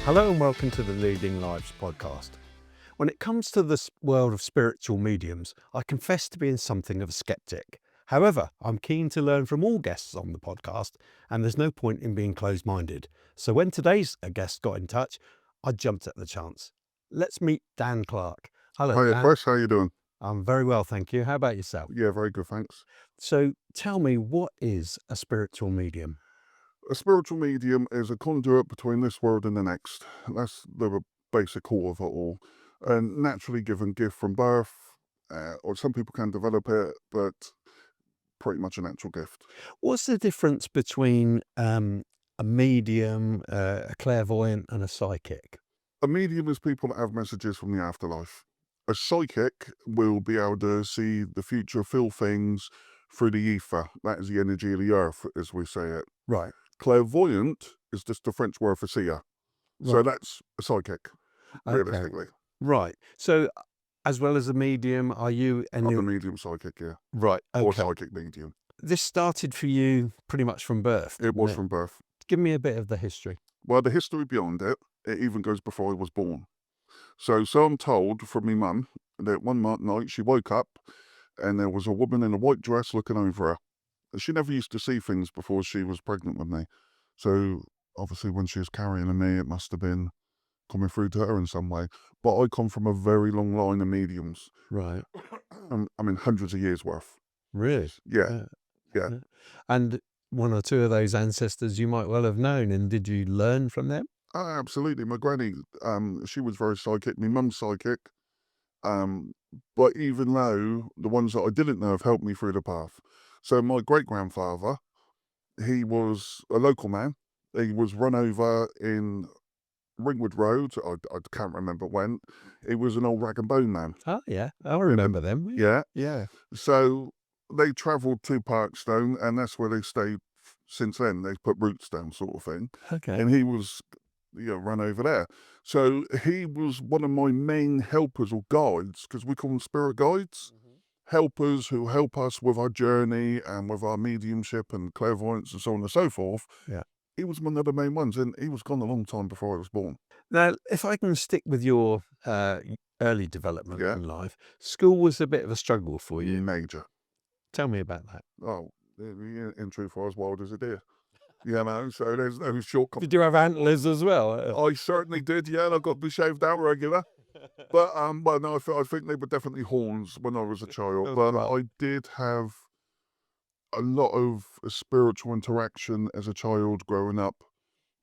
Hello and welcome to the Leading Lives podcast. When it comes to the world of spiritual mediums, I confess to being something of a skeptic. However, I'm keen to learn from all guests on the podcast, and there's no point in being closed-minded. So when today's guest got in touch, I jumped at the chance. Let's meet Dan Clarke. Hello, Hiya, Dan. Chris. How you doing? I'm very well, thank you. How about yourself? Yeah, very good, thanks. So tell me, what is a spiritual medium? A spiritual medium is a conduit between this world and the next. That's the basic core of it all. A naturally given gift from birth, or some people can develop it, but pretty much a natural gift. What's the difference between a medium, a clairvoyant, and a psychic? A medium is people that have messages from the afterlife. A psychic will be able to see the future, feel things through the ether. That is the energy of the earth, as we say it. Right. Clairvoyant is just the French word for seer. So Right. that's a psychic, Okay. realistically. Right. So, as well as a medium, are you? I'm a medium psychic, yeah. Right. Or Okay. psychic medium. This started for you pretty much from birth. It was from birth. Give me a bit of the history. Well, the history beyond it even goes before I was born. So I'm told from my mum that one night she woke up and there was a woman in a white dress looking over her. She never used to see things before she was pregnant with me. So obviously when she was carrying me, it must have been coming through to her in some way. But I come from a very long line of mediums. Right. I mean, hundreds of years worth. Really? Yeah. And one or two of those ancestors you might well have known, and did you learn from them? Absolutely. My granny, she was very psychic. My mum's psychic. But even though the ones that I didn't know have helped me through the path. So my great-grandfather, he was a local man. He was run over in Ringwood Road. I can't remember when. He was an old rag and bone man. Oh, yeah. I remember them. Yeah. Yeah. So they travelled to Parkstone, and that's where they stayed since then. They put roots down, sort of thing. Okay. And he was run over there. So he was one of my main helpers or guides, because we call them spirit guides. Helpers who help us with our journey and with our mediumship and clairvoyance and so on and so forth. Yeah. He was one of the main ones, and he was gone a long time before I was born. Now, if I can stick with your early development Yeah. in life, school was a bit of a struggle for you. Major. Tell me about that. Oh, in truth, I was wild as a deer. So there's no shortcut. Did you have antlers as well? I certainly did, yeah, and I got to be shaved out regular. But well, no, I think they were definitely horns when I was a child. But Right. I did have a lot of spiritual interaction as a child growing up.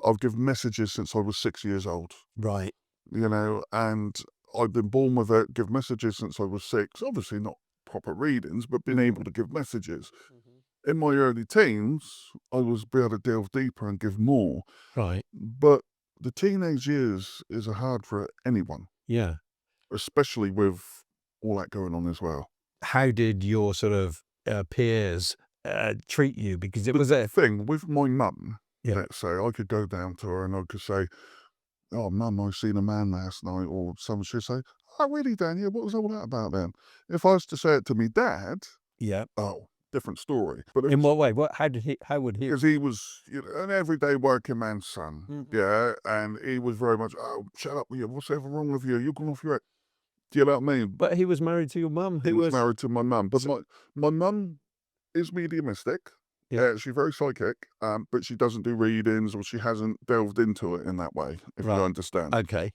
I've given messages since I was 6 years old, Right. and I've been born with it, give messages since I was 6. Obviously not proper readings, but being able to give messages. In my early teens, I was able to delve deeper and give more. Right. But the teenage years is hard for anyone, Yeah. especially with all that going on as well. How did your sort of peers treat you? Because it was The a thing with my mum, Yeah. let's say, I could go down to her and I could say, "Oh, Mum, I seen a man last night," or someone should say, "Oh, really, Daniel? What was all that about then?" If I was to say it to me dad, Yeah. oh, different story. But In what way? How would he? because he was an everyday working man's son, yeah, and he was very much, "Oh, shut up with you, what's ever wrong with you? You're going off your head." Do you know what I mean? But he was married to your mum. He was married to my mum, but my mum is mediumistic. Yeah. She's very psychic, but she doesn't do readings, or she hasn't delved into it in that way, if you Right. understand. Okay.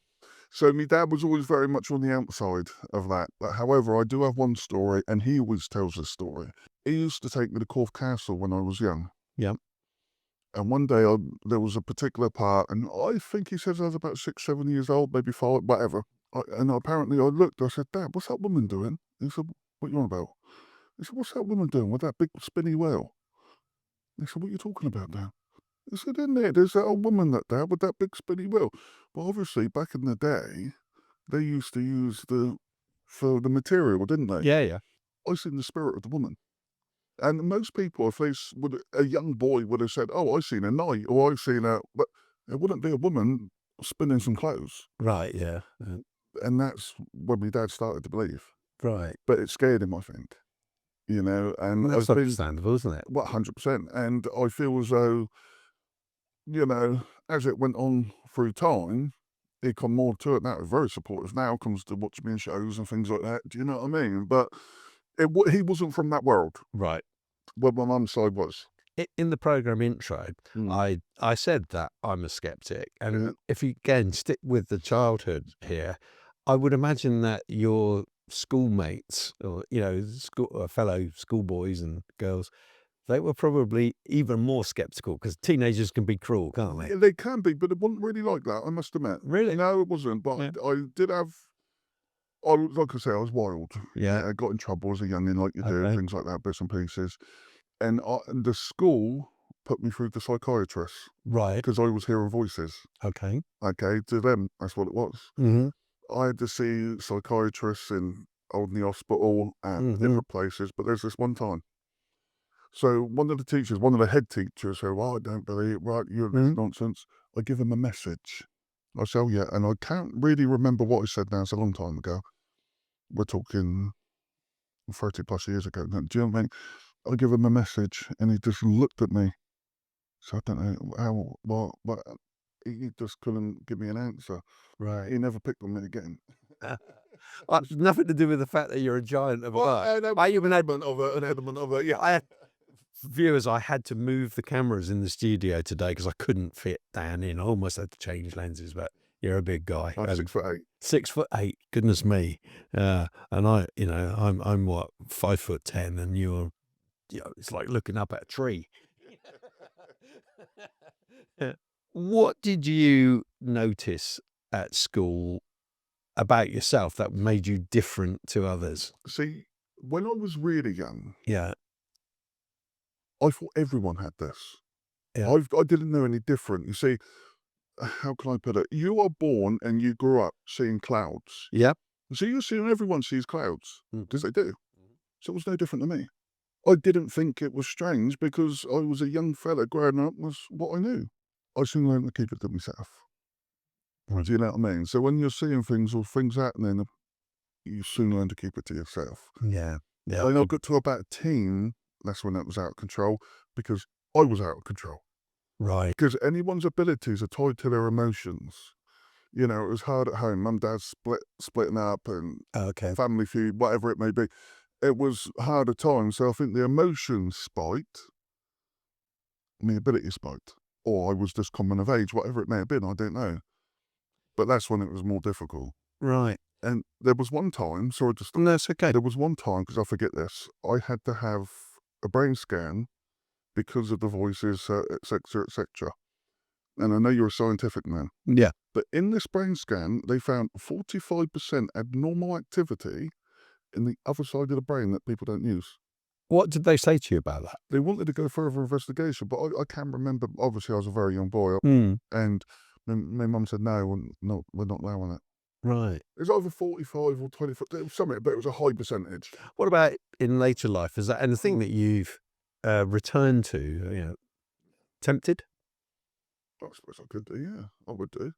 So my dad was always very much on the outside of that. But however, I do have one story, and he always tells this story. He used to take me to Corfe Castle when I was young. Yeah. And one day there was a particular part, and I think he says I was about 6, 7 years old, maybe 5, whatever. And apparently I looked, I said, "Dad, what's that woman doing?" He said, "What you on about?" He said, "What's that woman doing with that big spinny wheel?" He said, "What are you talking about, Dad?" I said, "In there's that old woman Dad, with that big spinny wheel." Well, obviously, back in the day, they used to use for the material, didn't they? Yeah. Yeah. I seen the spirit of the woman. And most people, if a young boy would have said, "Oh, I seen a knight," or "I've seen a," but it wouldn't be a woman spinning some clothes. Right. Yeah. And that's when my dad started to believe. Right. But it scared him, I think. And That's I've been, understandable, isn't it? 100%. And I feel as though, as it went on through time, he come more to it now. He's very supportive now, comes to watch me in shows and things like that. Do you know what I mean? But he wasn't from that world. Right. Well, my mum's side was. In the program intro, Mm. I said that I'm a skeptic, and Yeah. if you again stick with the childhood here, I would imagine that your schoolmates or fellow schoolboys and girls, they were probably even more skeptical because teenagers can be cruel, can't they? Yeah, they can be, but it wasn't really like that, I must admit. Really? No, it wasn't. But Yeah. I did have, like I say, I was wild. Yeah. I got in trouble as a youngin, like you do, Okay. things like that, bits and pieces. And the school put me through the psychiatrist Right. because I was hearing voices. Okay. Okay, to them, that's what it was. Mm-hmm. I had to see psychiatrists in Oldney Hospital and Mm-hmm. different places, but there's this one time. So one of the teachers, one of the head teachers said, "Well, I don't believe it, right, you're this Mm-hmm. nonsense." I give him a message. I said, "Oh, yeah," and I can't really remember what I said now, it's a long time ago. We're talking 30 plus years ago now. Do you know what I mean? I give him a message and he just looked at me. So I don't know how, what, he just couldn't give me an answer. Right. He never picked on me again. It's nothing to do with the fact that you're a giant of life. I even had an element of it, yeah. I had viewers. I had to move the cameras in the studio today because I couldn't fit Dan in. I almost had to change lenses, but you're a big guy. I'm 6'8". 6'8". Goodness me. And I'm what, 5'10", and you're, it's like looking up at a tree. What did you notice at school about yourself that made you different to others? See, when I was really young, Yeah. I thought everyone had this. Yeah. I didn't know any different. You see, how can I put it? You are born and you grew up seeing clouds. Yeah. So you're seeing everyone sees clouds, Mhm. because they do. So it was no different to me. I didn't think it was strange because I was a young fella growing up, was what I knew. I soon learned to keep it to myself. Right. Do you know what I mean? So when you're seeing things or things happening, you soon learn to keep it to yourself. Yeah. Yeah. When I got to about a teen, that's when it was out of control because I was out of control. Right. Because anyone's abilities are tied to their emotions. You know, it was hard at home. Mum, dad splitting up and Okay. family feud, whatever it may be. It was hard at times. So I think the emotions spiked, my ability spiked, or I was just coming of age, whatever it may have been. I don't know. But that's when it was more difficult. Right. And there was one time, sorry to stop. No, it's okay. There was one time, because I forget this, I had to have a brain scan because of the voices, etc., etc. And I know you're a scientific man, Yeah. but in this brain scan, they found 45% abnormal activity in the other side of the brain that people don't use. What did they say to you about that? They wanted to go further investigation, but I can't remember. Obviously, I was a very young boy, Mm. and my mum said, no, we're not allowing it. Right. It was over 45 or 20, it was something, but it was a high percentage. What about in later life? Is that anything that you've returned to? Tempted? I suppose I could do, yeah, I would do.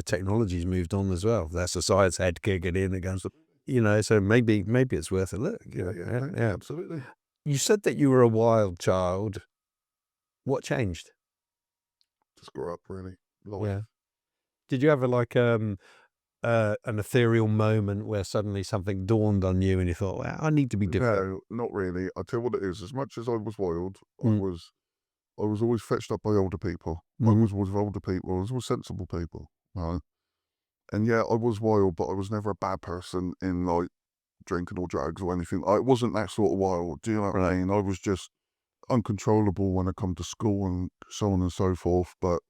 Technology's moved on as well. That's a science head kicking in against, so maybe it's worth a look. Yeah, absolutely. You said that you were a wild child. What changed? Just grow up, really. Life. Yeah. Did you ever an ethereal moment where suddenly something dawned on you and you thought, well, I need to be different? No, not really. I'll tell you what it is. As much as I was wild, I Mm. was always fetched up by older people. I Mhm. was always with older people. I was always sensible people. Right? And yeah, I was wild, but I was never a bad person in like drinking or drugs or anything. I wasn't that sort of wild. Do you know what I Right. mean? I was just uncontrollable when it come to school and so on and so forth. But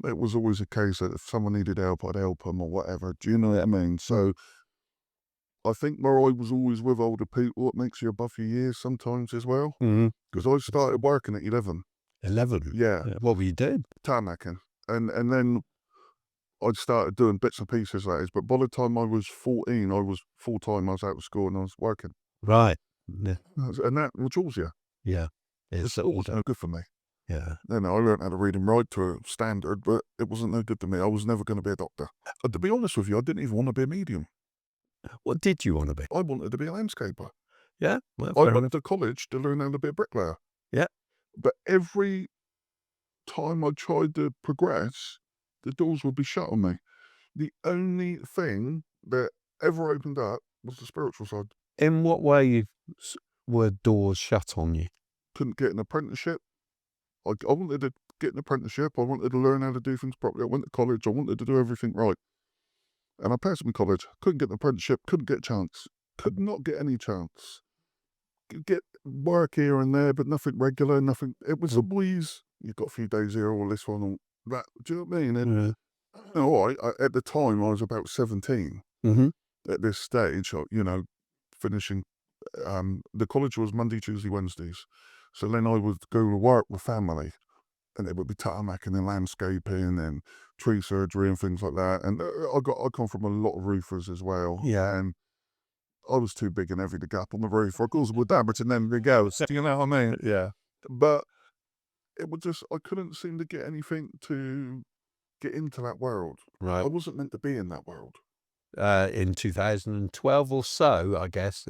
it was always a case that if someone needed help, I'd help them or whatever. Do you know what I mean? So I think where I was always with older people, it makes you above your years sometimes as well. Mhm. Because I started working at 11. 11? Yeah, What were you doing? tarmacking. And then I'd started doing bits and pieces that is. But by the time I was 14, I was full-time. I was out of school and I was working. Right. Yeah. And that matures you. Yeah. The It's school was no good for me. yeah. You know, I learned how to read and write to a standard, but it wasn't no good to me. I was never going to be a doctor. To be honest with you, I didn't even want to be a medium. What did you want to be? I wanted to be a landscaper. Yeah. Well, I fair went enough. to college to learn how to be a bricklayer. Yeah. But every time I tried to progress, the doors would be shut on me. The only thing that ever opened up was the spiritual side. In what way were doors shut on you? Couldn't get an apprenticeship. I wanted to get an apprenticeship. I wanted to learn how to do things properly. I went to college. I wanted to do everything right. And I passed my college. Couldn't get an apprenticeship. Couldn't get a chance. Could not get any chance. Could get work here and there, but nothing regular, nothing. It was always, you've got a few days here, or this one, or that. Do you know what I mean? And, all right, at the time, I was about 17. Mm-hmm. At this stage, finishing, the college was Monday, Tuesday, Wednesdays. So then I would go to work with family, and it would be tarmacking and landscaping and tree surgery and things like that. And I come from a lot of roofers as well. Yeah. And I was too big and heavy to gap on the roof. Of course, with that, but then we go. You know what I mean? Yeah. But it was just, I couldn't seem to get anything to get into that world. Right. I wasn't meant to be in that world. In 2012 or so, I guess,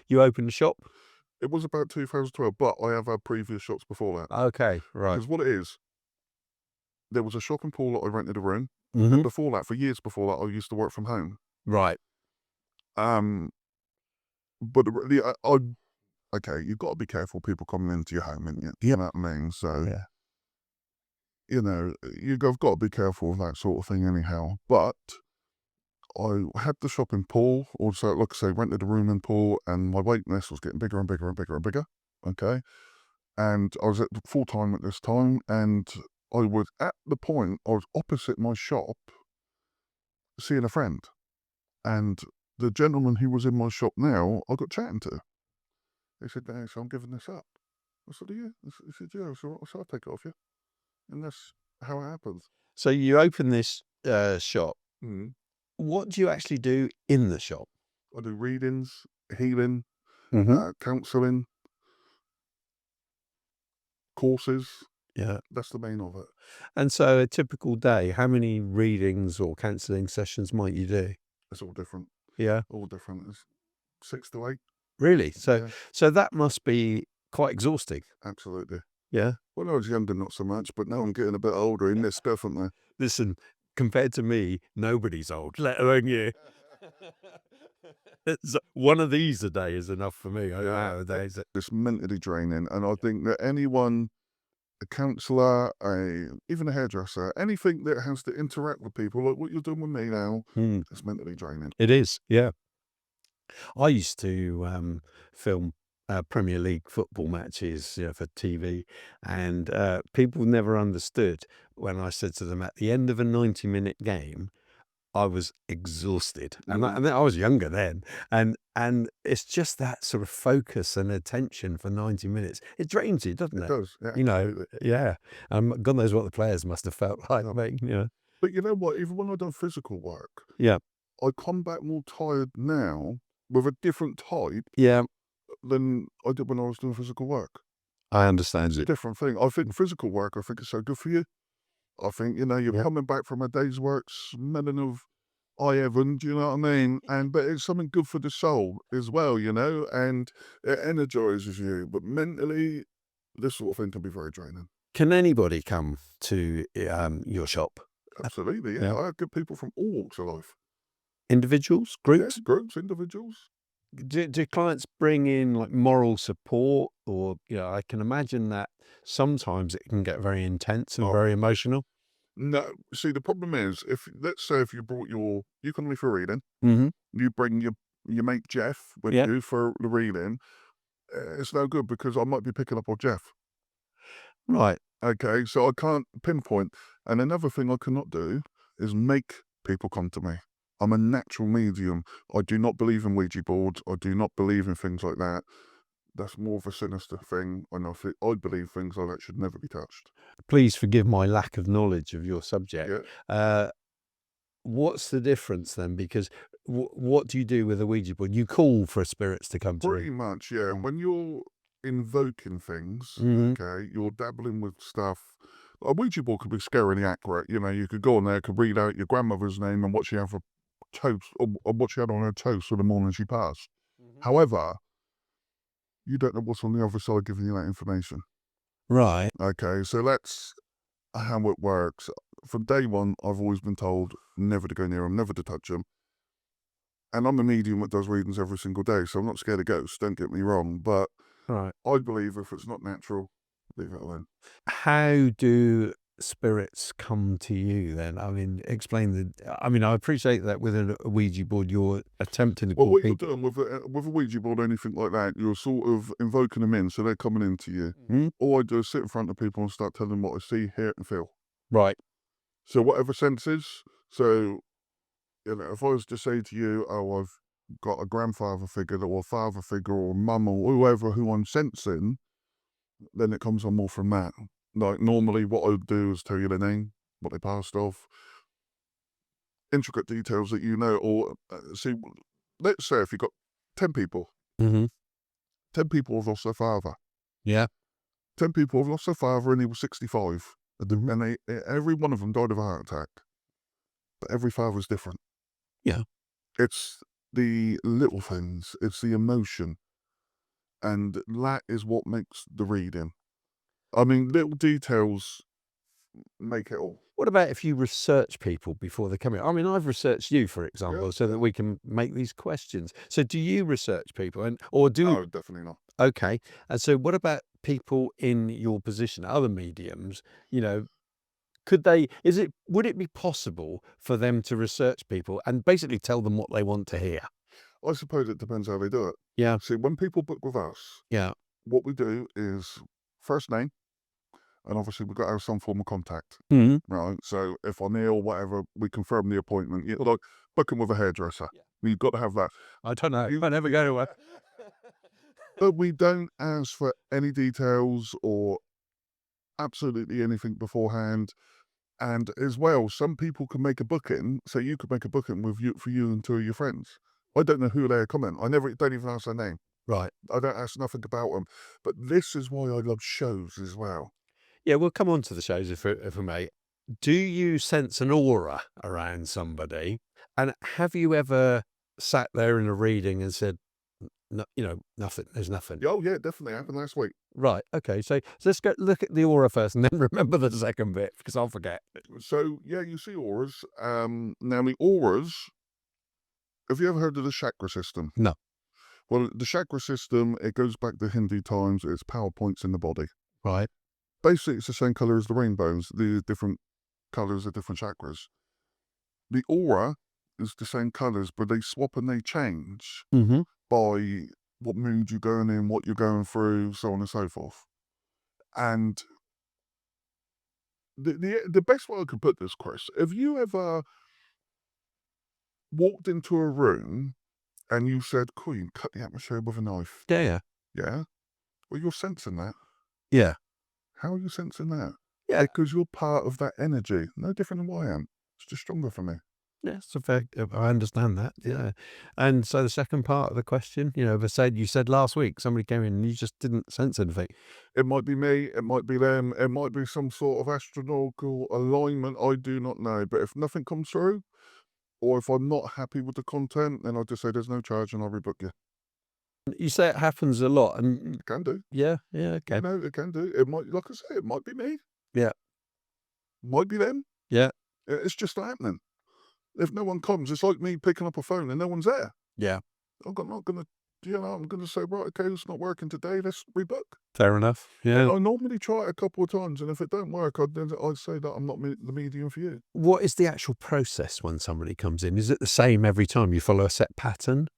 you opened a shop? It was about 2012, but I have had previous shops before that. Okay, right. Because what it is, there was a shopping pool that I rented a room. Mm-hmm. And before that, for years before that, I used to work from home. Right. But okay, you've got to be careful people coming into your home, and you know what I mean? So, Yeah. you've got to be careful of that sort of thing anyhow. But I had the shopping pool, also, like I say, rented a room in pool, and my waiting list was getting bigger and bigger and bigger and bigger. Okay. And I was at full time at this time, and I was at the point, I was opposite my shop seeing a friend. And the gentleman who was in my shop now, I got chatting to. He said, "No, so I'm giving this up." I said, "Yeah." He said, "Yeah, so I'll take it off you." And that's how it happens. So you open this shop. Mm. What do you actually do in the shop? I do readings, healing, Mm-hmm. counselling, courses. Yeah. That's the main of it. And so a typical day, how many readings or counselling sessions might you do? It's all different. Yeah. All different. It's 6 to 8. Really? So Yeah. so that must be quite exhausting. Absolutely. Yeah. When I was younger, not so much, but now I'm getting a bit older in this, definitely. Listen, compared to me, nobody's old, let alone you. One of these a day is enough for me. Nowadays. It's mentally draining, and I think that anyone, a counsellor, even a hairdresser, anything that has to interact with people, like what you're doing with me now, it's mentally draining. It is, yeah. I used to film Premier League football matches for TV, and people never understood when I said to them at the end of a 90-minute game, I was exhausted, and I was younger then, and it's just that sort of focus and attention for 90 minutes. It drains you, doesn't it? It does, yeah. Absolutely. Yeah. God knows what the players must have felt like. But you know what? Even when I've done physical work, Yeah. I come back more tired now with a different type Yeah, than I did when I was doing physical work. I understand It's a it. different thing. I think physical work, I think it's so good for you. I think, you're Yeah. coming back from a day's work smelling of eye heaven, do you know what I mean? But it's something good for the soul as well, and it energizes you. But mentally, this sort of thing can be very draining. Can anybody come to your shop? Absolutely, yeah. Yeah. I have good people from all walks of life. Individuals, groups? Yes, groups, individuals. Do clients bring in like moral support, or I can imagine that sometimes it can get very intense and Oh. very emotional. No, see, the problem is, let's say if you brought you come to me for a reading, Mm-hmm. you bring your mate Jeff with Yeah. you for the reading, it's no good because I might be picking up on Jeff. Right. Okay, so I can't pinpoint. And another thing I cannot do is make people come to me. I'm a natural medium. I do not believe in Ouija boards. I do not believe in things like that. That's more of a sinister thing. And I believe things like that should never be touched. Please forgive my lack of knowledge of your subject. Yeah. What's the difference then? Because what do you do with a Ouija board? You call for spirits to come Pretty to much, yeah. When you're invoking things, Mhm. okay, you're dabbling with stuff. A Ouija board could be scarily accurate. You could go on there, could read out your grandmother's name and what she had for toast, or what she had on her toast for the morning she passed. However, you don't know what's on the other side giving you that information. Right. Okay, so that's how it works. From day one, I've always been told never to go near them, never to touch them. And I'm a medium that does readings every single day, so I'm not scared of ghosts, don't get me wrong. But Right. I believe if it's not natural, leave it alone. How do spirits come to you then? I mean, explain I mean, I appreciate that with a Ouija board, you're attempting to Well, call what you're people. doing with a Ouija board or anything like that, you're sort of invoking them in, so they're coming into you. Mhm. All I do is sit in front of people and start telling them what I see, hear, and feel. Right. So whatever senses. So if I was to say to you, oh, I've got a grandfather figure or a father figure or mum or whoever who I'm sensing, then it comes on more from that. Like normally what I would do is tell you their name, what they passed off, intricate details that you know, or see, let's say if you've got 10 people, Mm-hmm. 10 people have lost their father. Yeah. 10 people have lost their father and he was 65. Mhm. And every one of them died of a heart attack. But every father's different. Yeah. It's the little things, it's the emotion. And that is what makes the reading. I mean, little details make it all. What about if you research people before they come in? I mean, I've researched you, for example, so that we can make these questions. So do you research people or do? No, definitely not. Okay. And so what about people in your position, other mediums, you know, would it be possible for them to research people and basically tell them what they want to hear? I suppose it depends how they do it. Yeah. See, when people book with us, Yeah. what we do is first name, and obviously we've got to have some form of contact, Mhm. right? So if I'm ill, whatever, we confirm the appointment. Like booking with a hairdresser, you've got to have that. I don't know. You- I never go to one. But we don't ask for any details or absolutely anything beforehand. And as well, some people can make a booking. So you could make a booking with you for you and two of your friends. I don't know who they're coming. I never don't even ask their name. Right. I don't ask nothing about them. But this is why I love shows as well. Yeah, we'll come on to the shows if we may. Do you sense an aura around somebody? And have you ever sat there in a reading and said, no, nothing, there's nothing? Oh yeah, definitely happened last week. Right. Okay. So let's go look at the aura first and then remember the second bit because I'll forget. So yeah, you see auras. Now the auras. Have you ever heard of the chakra system? No. Well, the chakra system, it goes back to Hindu times. It's power points in the body. Right. Basically, it's the same color as the rainbows. The different colors of different chakras. The aura is the same colors, but they swap and they change Mm-hmm. by what mood you're going in, what you're going through, so on and so forth. And the best way I could put this, Chris, have you ever walked into a room and you said, Queen, cut the atmosphere with a knife? Yeah. Yeah. Yeah? Well, you're sensing that. Yeah. How are you sensing that? Yeah. Because you're part of that energy. No different than what I am. It's just stronger for me. Yeah, it's a fair, I understand that. Yeah. And so the second part of the question, you said last week somebody came in and you just didn't sense anything. It might be me, it might be them, it might be some sort of astronomical alignment, I do not know. But if nothing comes through, or if I'm not happy with the content, then I'll just say there's no charge and I'll rebook you. You say it happens a lot, and It can do. yeah, okay, It can do. It might, like I say, it might be me, yeah, might be them. yeah, It's just happening. If no one comes, it's like me picking up a phone and no one's there. yeah. I'm not gonna, I'm gonna say, right, okay, it's not working today. Let's rebook. Fair enough. Yeah. I normally try it a couple of times, and if it don't work, I'd say that I'm not the medium for you. What is the actual process when somebody comes in? Is it the same every time? You follow a set pattern?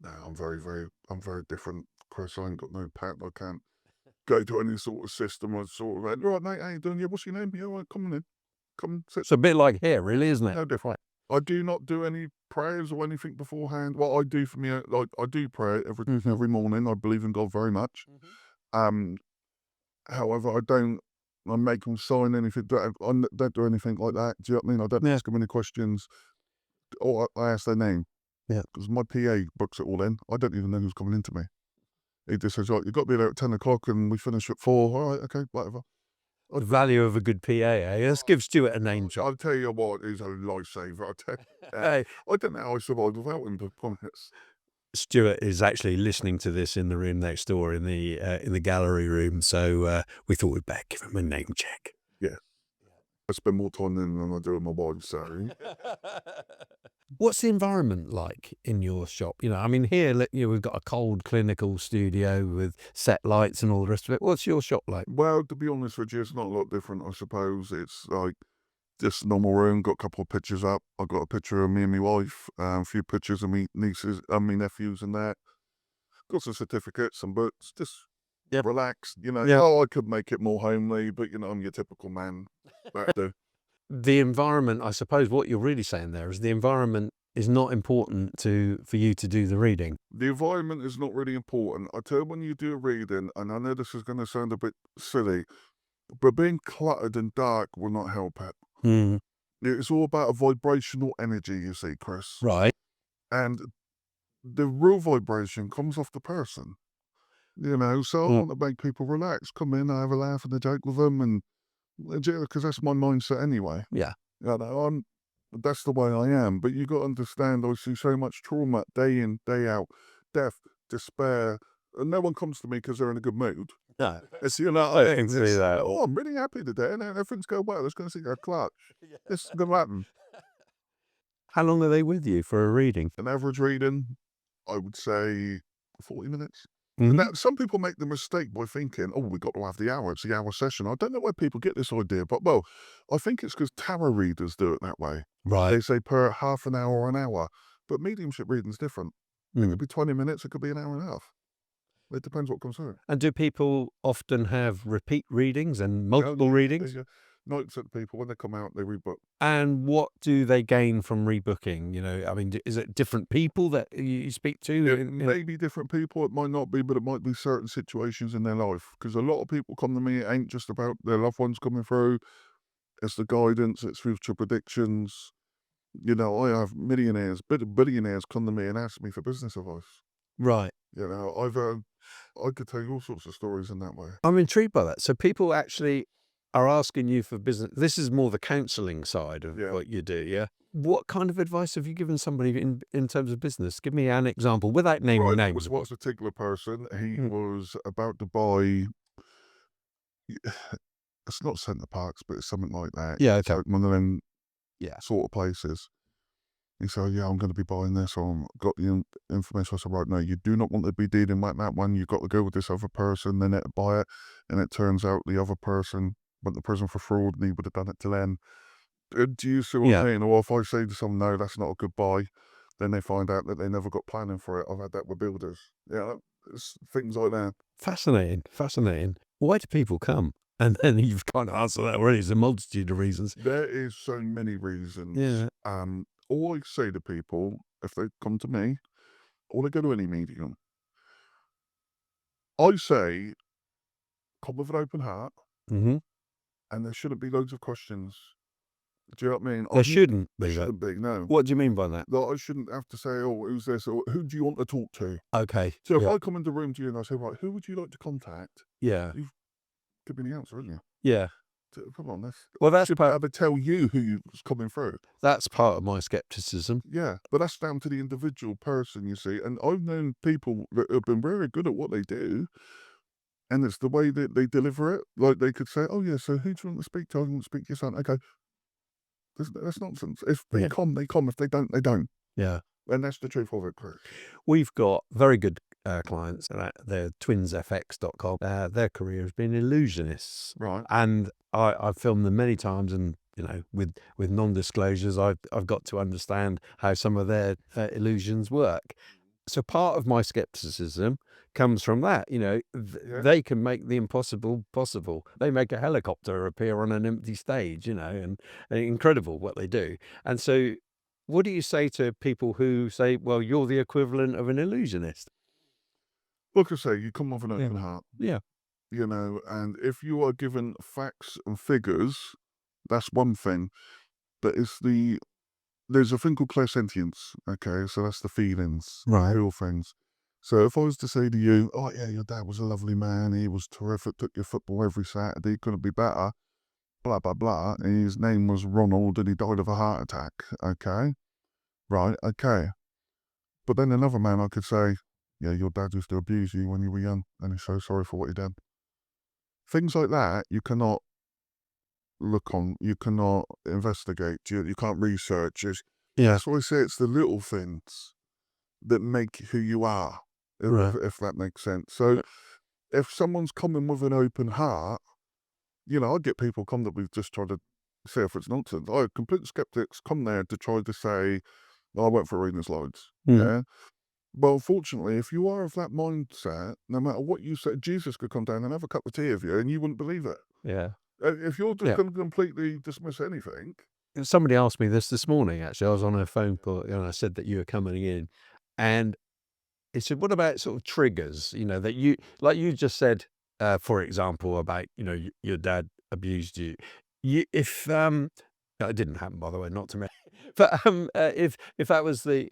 No, I'm very different, Chris. I ain't got no pattern. I can't go to any sort of system or sort of, right, mate, how you doing? Yeah, what's your name? Yeah, right, come on in. Come sit. It's a bit like here, really, isn't it? No different. I do not do any prayers or anything beforehand. What I do for me, like I do pray every morning. I believe in God very much. Um, However, I make them sign anything. I don't do anything like that. Do you know what I mean? I don't Yeah. ask them any questions, or I ask their name. Yeah. Because my PA books it all in. I don't even know who's coming into me. He just says, right, you've got to be there at 10 o'clock and we finish at 4. All right, okay, whatever. The value of a good PA, eh? Let's give Stuart a name drop. I'll tell you what, he's a lifesaver. I'll tell you. Hey, I don't know how I survived without him, to be honest. Stuart is actually listening to this in the room next door in the gallery room, so we thought we'd better give him a name check. Yeah. I spend more time than I do with my wife, so. What's the environment like in your shop? You know, I mean, here, we've got a cold clinical studio with set lights and all the rest of it. What's your shop like? Well, to be honest with you, it's not a lot different, I suppose. It's like just a normal room, got a couple of pictures up. I've got a picture of me and my wife, a few pictures of me nieces and my nephews and that. Got some certificates, some books, just Yep. relaxed, you know. Yeah. Oh, I could make it more homely, but you know, I'm your typical man. That do. The environment, I suppose what you're really saying there is the environment is not important for you to do the reading. The environment is not really important. I tell you, when you do a reading, and I know this is going to sound a bit silly, but being cluttered and dark will not help it. Mm. It's all about a vibrational energy, you see, Chris. Right. And the real vibration comes off the person, you know. So I want to make people relax, come in, I have a laugh and a joke with them, and because that's my mindset anyway. Yeah. You know, that's the way I am. But you got to understand, I see so much trauma day in, day out, death, despair, and no one comes to me because they're in a good mood. No. It's, you know, I can see that. oh, I'm really happy today, and everything's going well. Let's go and see our Clarke. This is going to happen. How long are they with you for a reading? An average reading, I would say 40 minutes. Mhm. Now, some people make the mistake by thinking, oh, we've got to have the hour. It's the hour session. I don't know where people get this idea, but, well, I think it's because tarot readers do it that way. Right. They say per half an hour or an hour. But mediumship reading's different. It Mm. could be 20 minutes. It could be an hour and a half. It depends what comes through. And do people often have repeat readings and multiple readings? 90% of people, when they come out, they rebook. And what do they gain from rebooking? You know, I mean, is it different people that you speak to? It may be different people, it might not be, but it might be certain situations in their life. Because a lot of people come to me, it ain't just about their loved ones coming through. It's the guidance, it's future predictions. You know, I have millionaires, billionaires come to me and ask me for business advice. Right. You know, I could tell you all sorts of stories in that way. I'm intrigued by that. So people actually are asking you for business. This is more the counselling side of Yeah. what you do, yeah? What kind of advice have you given somebody in terms of business? Give me an example without naming Right, names. with one particular person, he Mm. was about to buy. It's not Centre Parks, but it's something like that. Yeah, It's okay. like one of them Yeah. sort of places. He said, yeah, I'm going to be buying this, or I've got the information. I said, right, no, you do not want to be dealing like that one. You've got to go with this other person, then buy it. And it turns out the other person went to prison for fraud, and he would have done it to them. Do you see what Yeah. I'm saying? Or if I say to someone, no, that's not a good buy, then they find out that they never got planning for it. I've had that with builders. Yeah, it's things like that. Fascinating. Fascinating. Why do people come? And then you've kind of answered that already. There's a multitude of reasons. There is so many reasons. Yeah. All I say to people, if they come to me, or they go to any medium, I say, come with an open heart, Mm-hmm. and there shouldn't be loads of questions. Do you know what I mean? There shouldn't There be that. shouldn't be, no. What do you mean by that? That I shouldn't have to say, oh, who's this, or who do you want to talk to? Okay. So if Yeah. I come in the room to you and I say, right, who would you like to contact? Yeah. Could be the answer, isn't you? Yeah. Come on, Well, that's should part. ever tell you who's coming through. That's part of my skepticism. Yeah, but that's down to the individual person, you see. And I've known people that have been very good at what they do, and it's the way that they deliver it. Like they could say, "Oh yeah, so who do you want to speak to? I want to speak to your son." Okay, that's nonsense. If they Yeah. come, they come. If they don't, they don't. Yeah. And that's the truth of it, Chris. We've got very good clients. They're twinsfx.com. Their career has been illusionists. Right. And I've filmed them many times, and with non-disclosures, I've got to understand how some of their illusions work. So part of my skepticism comes from that. Yeah. They can make the impossible possible. They make a helicopter appear on an empty stage, and incredible what they do. And so what do you say to people who say, well, you're the equivalent of an illusionist? Like I say, you come with an Yeah. open heart. Yeah. You know, and if you are given facts and figures, that's one thing. But there's a thing called clairsentience. Okay, so that's the feelings, Right. real things. So if I was to say to you, oh yeah, your dad was a lovely man, he was terrific, took your football every Saturday, couldn't be better, blah blah blah, and his name was Ronald and he died of a heart attack. Okay, right, okay. But then another man I could say, yeah, your dad used to abuse you when you were young, and he's so sorry for what he did. Things like that, you cannot look on, you cannot investigate, you can't research. Yeah. That's why I say it's the little things that make who you are, Right. if that makes sense. So if someone's coming with an open heart, I get people come that we've just tried to say if it's nonsense. I complete skeptics come there to try to say, I went for reading loads. Mm. Yeah. Well, fortunately, if you are of that mindset, no matter what you say, Jesus could come down and have a cup of tea with you and you wouldn't believe it. Yeah. If you're just Yeah. going to completely dismiss anything. Somebody asked me this morning, actually. I was on a phone call and I said that you were coming in. And he said, what about sort of triggers, that you, like you just said, for example, about, your dad abused you. It didn't happen, by the way, not to me. But if that was the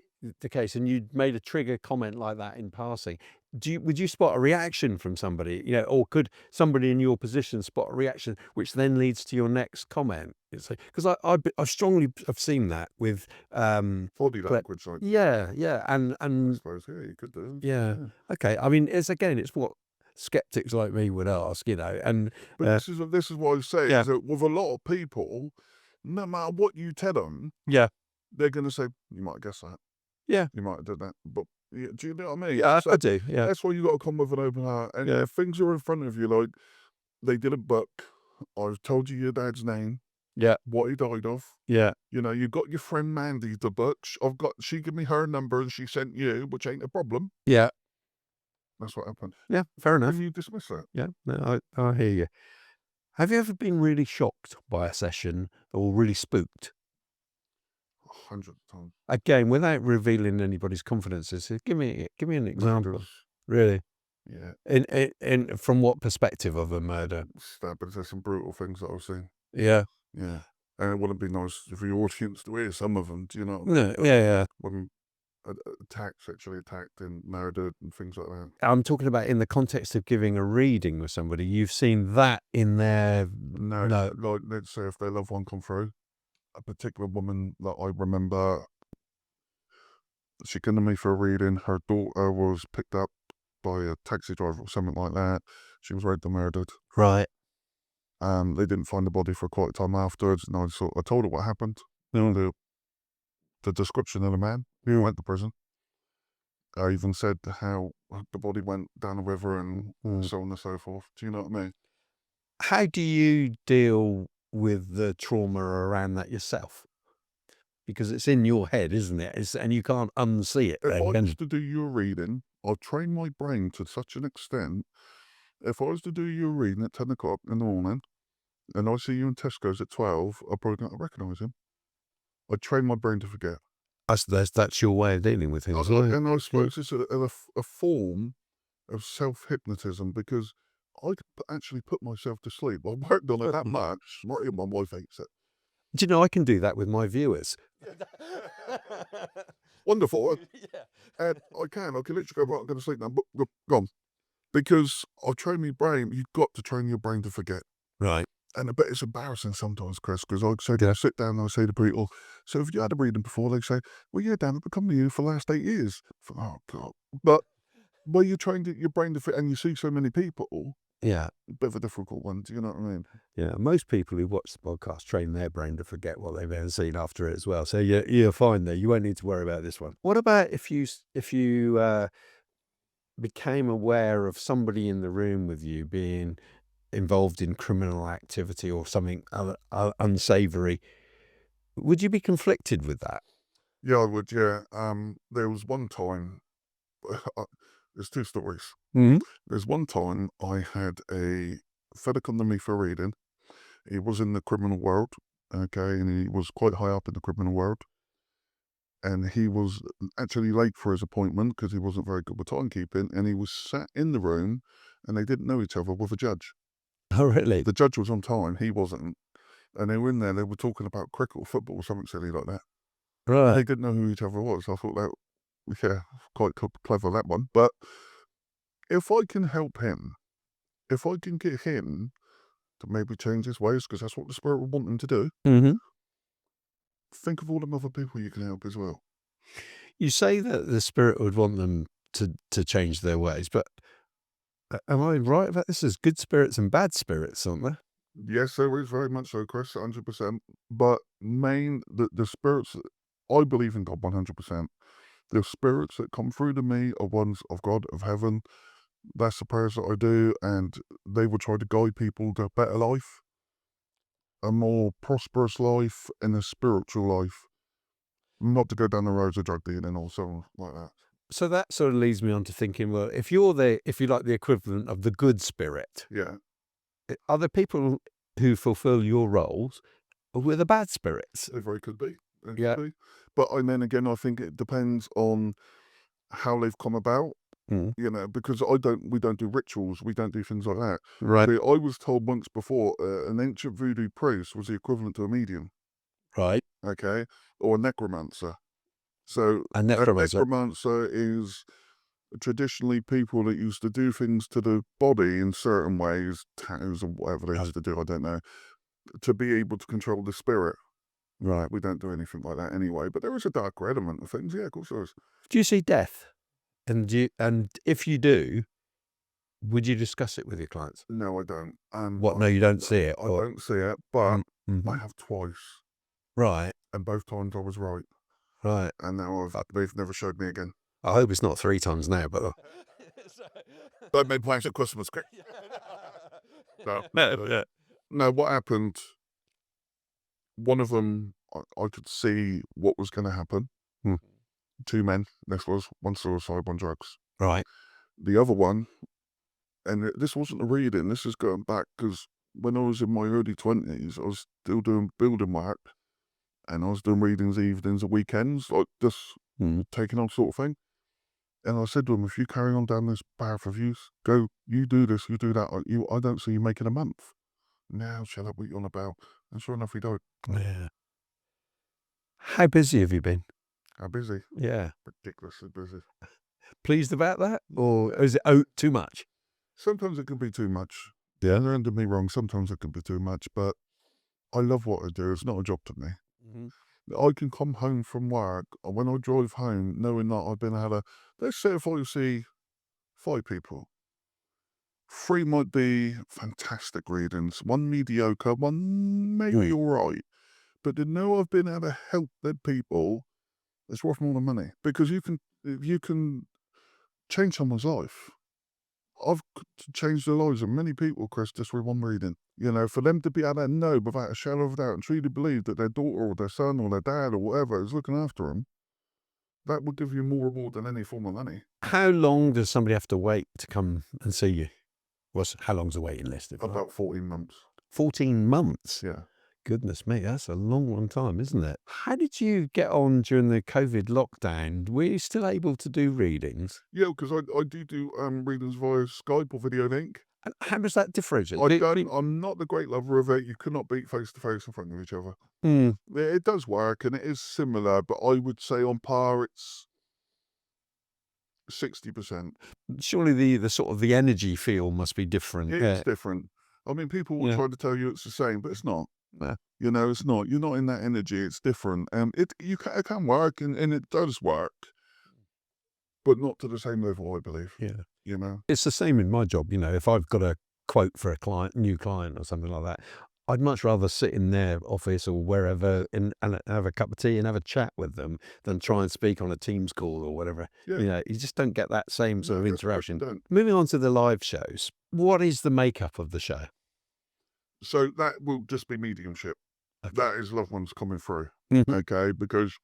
case and you made a trigger comment like that in passing, would you spot a reaction from somebody, or could somebody in your position spot a reaction which then leads to your next comment? It's like, because I strongly have seen that with Body language, like, yeah, I and suppose, yeah, you could do. yeah. Okay. I mean, it's what skeptics like me would ask, and But this is what I say, yeah, is that with a lot of people, no matter what you tell them, yeah, they're going to say, you might have guessed that. yeah, You might have done that. But do you know what I mean? yeah. So I do. Yeah, that's why you got to come with an open heart. And yeah, if things are in front of you, like they did a book, I've told you your dad's name, yeah, what he died of. yeah, You got your friend Mandy the book. She gave me her number and she sent you, which ain't a problem. yeah, That's what happened. yeah. Fair enough. Can you dismiss that? Yeah, no, I hear you. Have you ever been really shocked by a session or really spooked? 100 times. Again, without revealing anybody's confidences, give me an example. Really, Yeah. in from what perspective of a murder? But there's some brutal things that I've seen. Yeah. Yeah. And it wouldn't be nice for your audience to hear some of them, do you know? No. Yeah. When sexually attacked and murdered and things like that. I'm talking about in the context of giving a reading with somebody. You've seen that in their No, like, let's say if their loved one come through, a particular woman that I remember, she came to me for a reading. Her daughter was picked up by a taxi driver or something like that. She was raped and murdered. right. They didn't find the body for quite a time afterwards. And I told her what happened. The description of the man who went to prison. I even said how the body went down the river and so on and so forth. Do you know what I mean? How do you deal with the trauma around that yourself? Because it's in your head, isn't it? And you can't unsee it. If I Then, was to do your reading, I'll train my brain to such an extent. If I was to do your reading at 10 o'clock in the morning and I see you in Tesco's at 12, I'll probably not recognise him. I train my brain to forget. that's your way of dealing with things, isn't it? And I suppose it's a form of self-hypnotism because I could actually put myself to sleep. I've worked on it that much. My wife hates it. Do you know I can do that with my viewers? Wonderful. Yeah. And I can literally go, right, I'm going to sleep now. But gone. Because I've trained my brain. You've got to train your brain to forget. Right. And I bet it's embarrassing sometimes, Chris, because I say, I sit down and I say to people, so if you had a reading before, they say, well, yeah, Dan, I've been coming to you for the last 8 years. Oh, God. But where you trained your brain to fit and you see so many people, Yeah. a bit of a difficult one. Do you know what I mean? Yeah. Most people who watch the podcast train their brain to forget what they've ever seen after it as well. So you're fine there. You won't need to worry about this one. What about if you became aware of somebody in the room with you being involved in criminal activity or something unsavory? Would you be conflicted with that? Yeah, I would, yeah. There was one time, there's 2 stories. Mm-hmm. There's one time I had a fella come to me for a reading. He was in the criminal world, okay, and he was quite high up in the criminal world. And he was actually late for his appointment because he wasn't very good with timekeeping. And he was sat in the room and they didn't know each other with a judge. Oh, really? The judge was on time, he wasn't. And they were in there, they were talking about cricket or football or something silly like that. Right. They didn't know who each other was. I thought that, yeah, quite clever, that one. But if I can help him, if I can get him to maybe change his ways, because that's what the Spirit would want him to do, Mm-hmm. think of all them other people you can help as well. You say that the Spirit would want them to change their ways, but am I right about this? There's good spirits and bad spirits, aren't there? Yes, there is very much so, Chris, 100%. But the spirits, I believe in God 100%. The spirits that come through to me are ones of God, of heaven. That's the prayers that I do, and they will try to guide people to a better life, a more prosperous life, and a spiritual life. Not to go down the roads of drug dealing or something like that. So that sort of leads me on to thinking, well, if you like the equivalent of the good spirit, Yeah, are there people who fulfill your roles with the bad spirits? they very could be. They Yeah. could be. But and then again, I think it depends on how they've come about. Mm. Because we don't do rituals, we don't do things like that. Right. See, I was told once before, an ancient voodoo priest was the equivalent to a medium, Right. okay, or a necromancer. So A a necromancer. necromancer is traditionally people that used to do things to the body in certain ways, tattoos or whatever they used to do, I don't know, to be able to control the spirit. Right. We don't do anything like that anyway, but there is a darker element of things. Yeah, of course there is. Do you see death? And if you do, would you discuss it with your clients? No, I don't. What? No, you don't see it. I don't see it, but I Mhm. have twice. Right. And both times I was right. Right. And now they've never showed me again. I hope it's not 3 times now, but Don't make plans at Christmas. No. yeah. No, what happened, one of them, I could see what was going to happen. Hmm. 2 men, this was, one suicide, one drugs. Right. The other one, and this wasn't a reading, this is going back, because when I was in my early 20s, I was still doing building work, and I was doing readings evenings and weekends, like just taking on sort of thing. And I said to him, if you carry on down this path of use, go, you do this, you do that, I don't see you making a month. Now, shut up, what you on about? And sure enough, he died. Yeah. How busy have you been? How busy? Yeah. Ridiculously busy. Pleased about that? Or is it too much? Sometimes it can be too much. Yeah. Don't get me wrong, sometimes it can be too much, but I love what I do. It's not a job to me. Mm-hmm. I can come home from work, and when I drive home, knowing that I've been had let's say if I see 5 people, 3 might be fantastic readings, 1 mediocre, 1 maybe all right. But to know I've been able to help them people, it's worth more than money, because you can change someone's life. I've changed the lives of many people, Chris, just with 1 reading. For them to be able to know without a shadow of a doubt and truly believe that their daughter or their son or their dad or whatever is looking after them, that would give you more reward than any form of money. How long does somebody have to wait to come and see you? How long's the waiting list? About 14 months. 14 months? Yeah. Goodness me, that's a long time, isn't it? How did you get on during the COVID lockdown? Were you still able to do readings? Yeah, because I do readings via Skype or video link. And how does that differentiate? I'm not the great lover of it. You could not beat face to face in front of each other. Mm, It does work and it is similar, but I would say on par it's 60%. surely the sort of the energy feel must be different. It's different. I mean, people will Yeah. try to tell you it's the same, but it's not. Yeah. It's not. You're not in that energy. It's different. It can work and it does work, but not to the same level, I believe. Yeah. It's the same in my job. If I've got a quote for a new client or something like that, I'd much rather sit in their office or wherever and have a cup of tea and have a chat with them than try and speak on a Teams call or whatever. Yeah. You just don't get that same sort of No, you interaction. don't. Moving on to the live shows, what is the makeup of the show? So that will just be mediumship. Okay. That is loved ones coming through. Mhm. Okay, because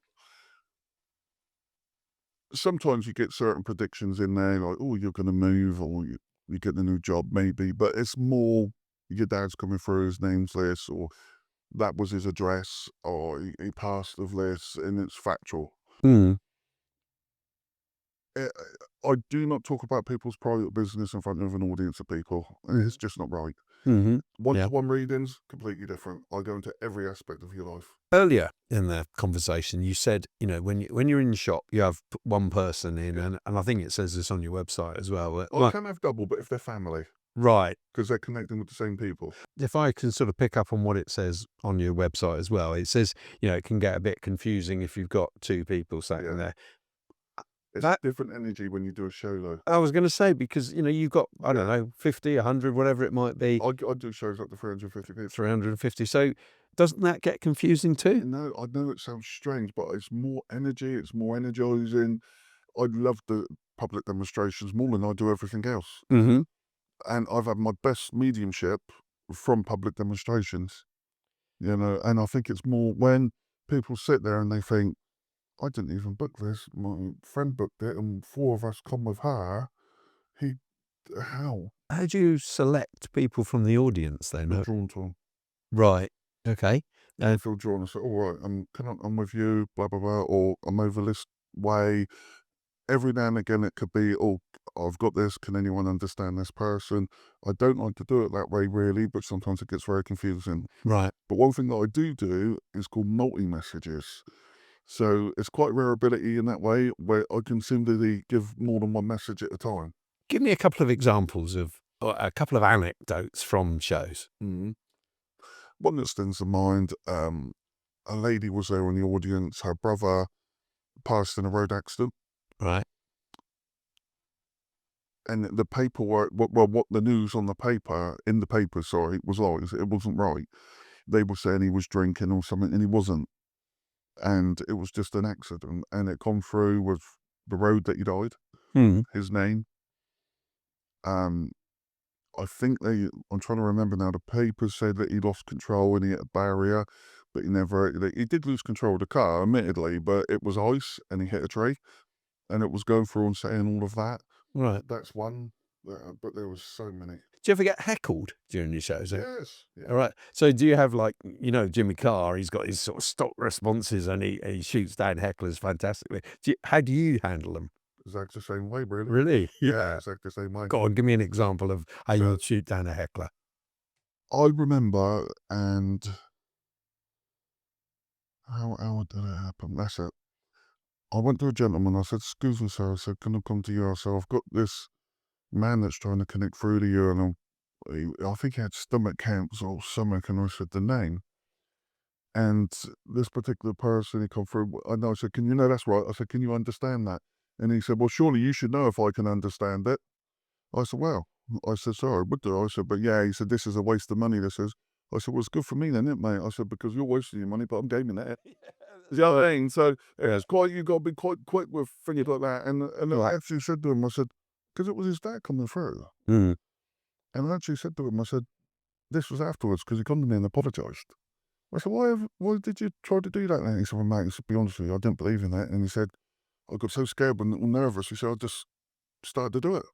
sometimes you get certain predictions in there, like, oh, you're going to move or you get a new job, maybe, but it's more your dad's coming through, his name's this, or that was his address, or he passed of this, and it's factual. Mm. I do not talk about people's private business in front of an audience of people. It's just not right. Mm-hmm. One-to-one readings, completely different. I go into every aspect of your life. Earlier in the conversation, you said, when you're in the shop, you have one person in, and I think it says this on your website as well. I can have double, but if they're family, Right. because they're connecting with the same people. If I can sort of pick up on what it says on your website as well, it says, it can get a bit confusing if you've got 2 people sat in there. It's That different energy when you do a show, though. I was going to say, because you've got, I don't Yeah. know, 50, 100, whatever it might be, I do shows up to 350 people. 350. So doesn't that get confusing too? No, I know it sounds strange, but it's more energy. It's more energizing. I love the public demonstrations more than I do everything else. Mm-hmm. And I've had my best mediumship from public demonstrations, and I think it's more when people sit there and they think, I didn't even book this. My friend booked it, and 4 of us come with her. He, how? How do you select people from the audience then? Feel drawn to him. Right. Okay. I feel drawn. I say, all right, I'm with you, blah, blah, blah, or I'm over this way. Every now and again, it could be, oh, I've got this. Can anyone understand this person? I don't like to do it that way, really, but sometimes it gets very confusing. Right. But one thing that I do is called multi-messages. So it's quite a rare ability in that way, where I can simply give more than one message at a time. Give me a couple of examples of, or a couple of anecdotes from shows. Mm. One that stands to mind, a lady was there in the audience. Her brother passed in a road accident. Right. And the paperwork, what the news on the paper, in the paper, sorry, was lies. It wasn't right. They were saying he was drinking or something, and he wasn't. And it was just an accident. And it come through with the road that he died, his name. I think I'm trying to remember now, the papers said that he lost control and he hit a barrier, but he did lose control of the car, admittedly, but it was ice and he hit a tree. And it was going through and saying all of that. Right. That's one, but there was so many. Do you ever get heckled during your shows? Yes. Yeah. All right. So do you have, like, Jimmy Carr, he's got his sort of stock responses and he shoots down hecklers fantastically. How do you handle them? Exactly the same way, really. Really? Yeah, exactly the same way. Go on, give me an example of how you would shoot down a heckler. I remember, and how did it happen? That's it. I went to a gentleman, I said, excuse me, sir, I said, can I come to you? I said, I've got this man that's trying to connect through to you, and I think he had stomach cancer or something, and I said the name. And this particular person, he come through, and I said, that's right. I said, can you understand that? And he said, well, surely you should know if I can understand it. I said, well, I said, sorry, would do. I said, but yeah, he said, this is a waste of money, this is. I said, well, it's good for me then, isn't it, mate? I said, because you're wasting your money, but I'm gaming it. The other thing, so yeah, it's quite, you got to be quite quick with things like that. And I actually said to him, I said, because it was his dad coming through. Mm. And I actually said to him, I said, this was afterwards, because he come to me and apologised. I said, why did you try to do that then? He said, well, mate, to be honest with you, I didn't believe in that. And he said, I got so scared and nervous. He said, I just started to do it.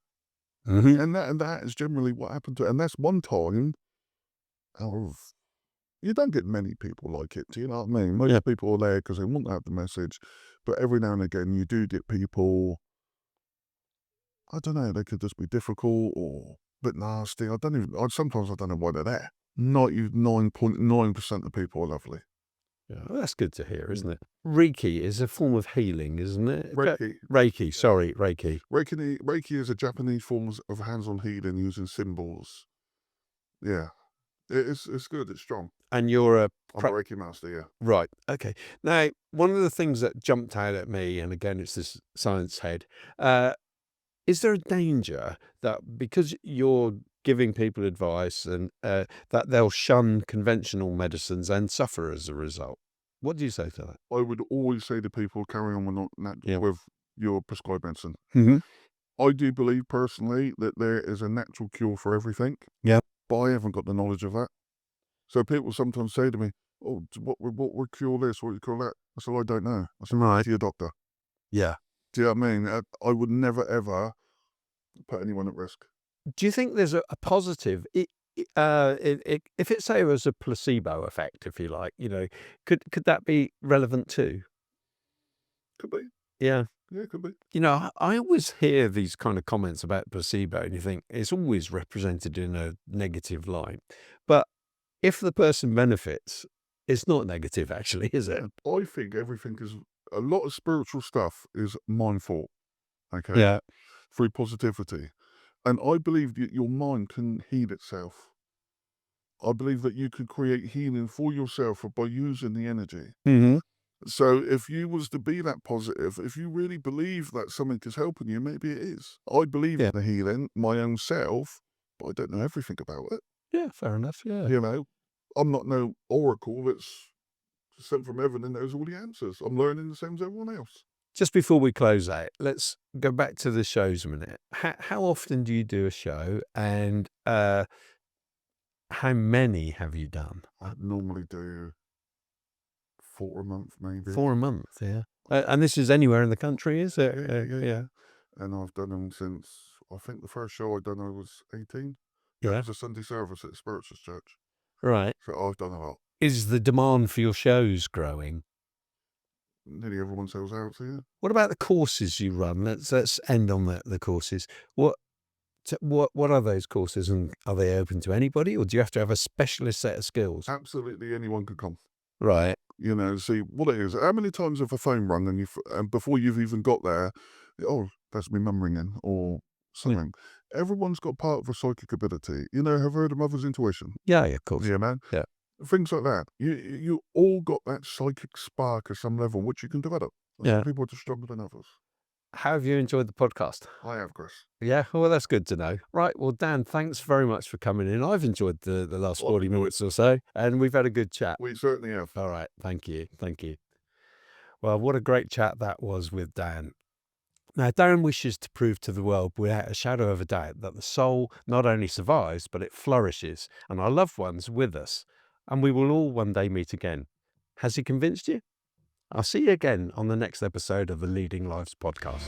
Mm-hmm. And that is generally what happened to it. And that's one time out of, you don't get many people like it, do you know what I mean? Most people are there because they want to have the message. But every now and again, you do get people, I don't know, they could just be difficult or a bit nasty. Sometimes I don't know why they're there. 99.9% of people are lovely. Yeah, well, that's good to hear, isn't it? Reiki is a form of healing, isn't it? Reiki. Sorry, Reiki. Reiki is a Japanese form of hands-on healing using symbols. Yeah. It's good, it's strong. And you're I'm a Reiki master, yeah. Right, okay. Now, one of the things that jumped out at me, and again, it's this science head, is there a danger that because you're giving people advice and that they'll shun conventional medicines and suffer as a result? What do you say to that? I would always say to people, carry on with your prescribed medicine. Mm-hmm. I do believe personally that there is a natural cure for everything. Yeah. But I haven't got the knowledge of that. So people sometimes say to me, oh, what would cure this? What would cure that? I said, I don't know. I said, Right. to your doctor. Yeah. Do you know what I mean? I would never, ever put anyone at risk. Do you think there's a positive? If it say it was a placebo effect, if you like, could that be relevant too? Could be. Yeah. Yeah, it could be. I always hear these kind of comments about placebo, and you think it's always represented in a negative light. But if the person benefits, it's not negative, actually, is it? I think everything is, a lot of spiritual stuff is mindful. Okay. Yeah. Through positivity. And I believe that your mind can heal itself. I believe that you can create healing for yourself by using the energy. Mm-hmm. So if you was to be that positive, if you really believe that something is helping you, maybe it is. I believe Yeah. in the healing, my own self, but I don't know everything about it. Yeah, fair enough. Yeah. You know, I'm not no oracle that's sent from heaven and knows all the answers. I'm learning the same as everyone else. Just before we close out, let's go back to the shows a minute. How often do you do a show, and how many have you done? I normally do 4 a month, maybe. 4 a month, yeah. And this is anywhere in the country, is it? Yeah. And I've done them since, I think the first show I done I was 18. It Yeah. was a Sunday service at the Spiritualist Church. Right. So I've done a lot. Is the demand for your shows growing? Nearly everyone sells out to you. What about the courses you run? Let's end on the courses. What are those courses, and are they open to anybody, or do you have to have a specialist set of skills? Absolutely anyone could come. Right. You know, see what it is. How many times have a phone rung and before you've even got there, oh, that's me mum ringing or something. Everyone's got part of a psychic ability. You know, have heard of mother's intuition? Yeah, of course. Yeah, man. Yeah. Things like that. You all got that psychic spark at some level which you can develop. Yeah. Some people are just stronger than others. How have you enjoyed the podcast? I have, Chris. Yeah, well, that's good to know. Right, well, Dan, thanks very much for coming in. I've enjoyed the last 40 minutes or so, and we've had a good chat. We certainly have. All right, thank you. Well, what a great chat that was with Dan. Now, Dan wishes to prove to the world without a shadow of a doubt that the soul not only survives, but it flourishes, and our loved ones with us, and we will all one day meet again. Has he convinced you? I'll see you again on the next episode of the Leading Lives podcast.